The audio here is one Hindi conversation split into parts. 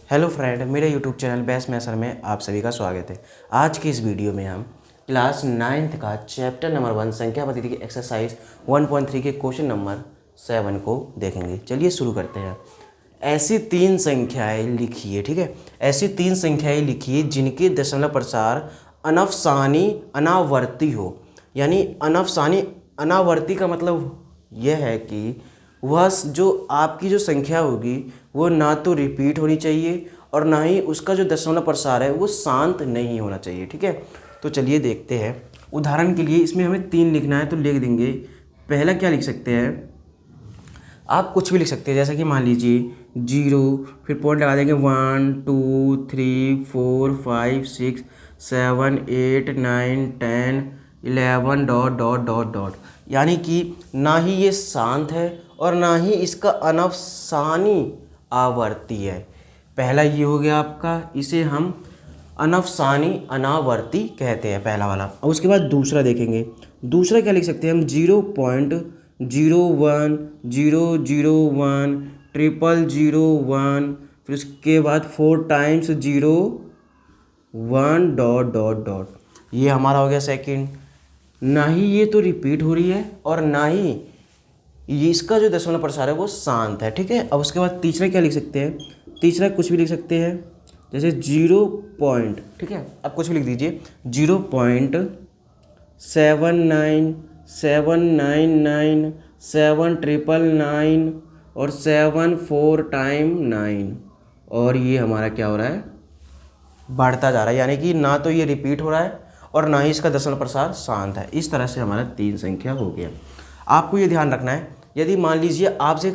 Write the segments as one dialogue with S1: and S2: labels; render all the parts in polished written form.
S1: हेलो फ्रेंड, मेरे यूट्यूब चैनल बेस्ट मैथर में आप सभी का स्वागत है। आज की इस वीडियो में हम क्लास 9th का चैप्टर नंबर 1 संख्या पद्धति की एक्सरसाइज 1.3 के क्वेश्चन नंबर 7 को देखेंगे। चलिए शुरू करते हैं। ऐसी तीन संख्याएं लिखिए, ठीक है। ऐसी तीन संख्याएं लिखिए जिनके दशमलव प्रसार अनफसानी अनावर्ती हो। यानी अनफसानी अनावर्ती का मतलब यह है कि वह जो आपकी जो संख्या होगी वो ना तो रिपीट होनी चाहिए और ना ही उसका जो दशमलव प्रसार है वो शांत नहीं होना चाहिए, ठीक है। तो चलिए देखते हैं। उदाहरण के लिए इसमें हमें 3 लिखना है तो लिख देंगे। पहला क्या लिख सकते हैं, आप कुछ भी लिख सकते हैं, जैसा कि मान लीजिए 0, फिर पॉइंट लगा देंगे 1 2 3 4 5 6 7 8 9 10 11 डॉट डॉट डॉट डॉट। यानी कि ना ही ये शांत है और ना ही इसका अनफसानी आवर्ती है। पहला ये हो गया आपका, इसे हम अनफसानी अनावर्ती कहते हैं, पहला वाला। और उसके बाद दूसरा देखेंगे। दूसरा क्या लिख सकते हैं हम, 0.010001 00001, फिर उसके बाद 4 टाइम्स 0 1 डॉट डॉट डॉट। ये हमारा हो गया सेकंड। ना ही ये तो रिपीट हो रही है और ना ही ये इसका जो दशमलव प्रसार है वो शांत है, ठीक है। अब उसके बाद तीसरा क्या लिख सकते हैं, तीसरा कुछ भी लिख सकते हैं, जैसे 0 पॉइंट, ठीक है। अब कुछ भी लिख दीजिए 0.79799 और 7 4 टाइम 9। और ये हमारा क्या हो रहा है, बढ़ता जा रहा है। यानी कि ना तो ये रिपीट हो रहा है और ना ही इसका दशमलव प्रसार शांत है। इस तरह से हमारा 3 संख्या हो गया। आपको ये ध्यान रखना है, यदि मान लीजिए आपसे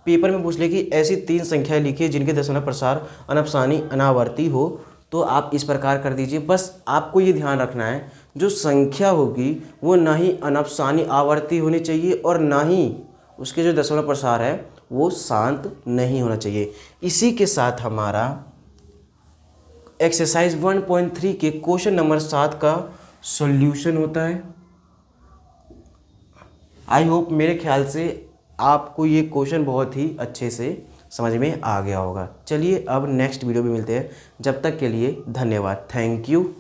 S1: पेपर में पूछ ले कि ऐसी 3 संख्याएं लिखिए जिनके दशमलव प्रसार अनफसानी अनावर्ती हो, तो आप इस प्रकार कर दीजिए। बस आपको ये ध्यान रखना है, जो संख्या होगी वो ना ही अनफसानी आवर्ती होनी चाहिए और ना ही उसके जो दशमलव प्रसार है वो शांत नहीं होना चाहिए। इसी के साथ हमारा एक्सरसाइज 1.3 के क्वेश्चन नंबर 7 का सॉल्यूशन होता है। आई होप, मेरे ख्याल से आपको ये क्वेश्चन बहुत ही अच्छे से समझ में आ गया होगा। चलिए अब नेक्स्ट वीडियो में मिलते हैं। जब तक के लिए धन्यवाद। Thank you.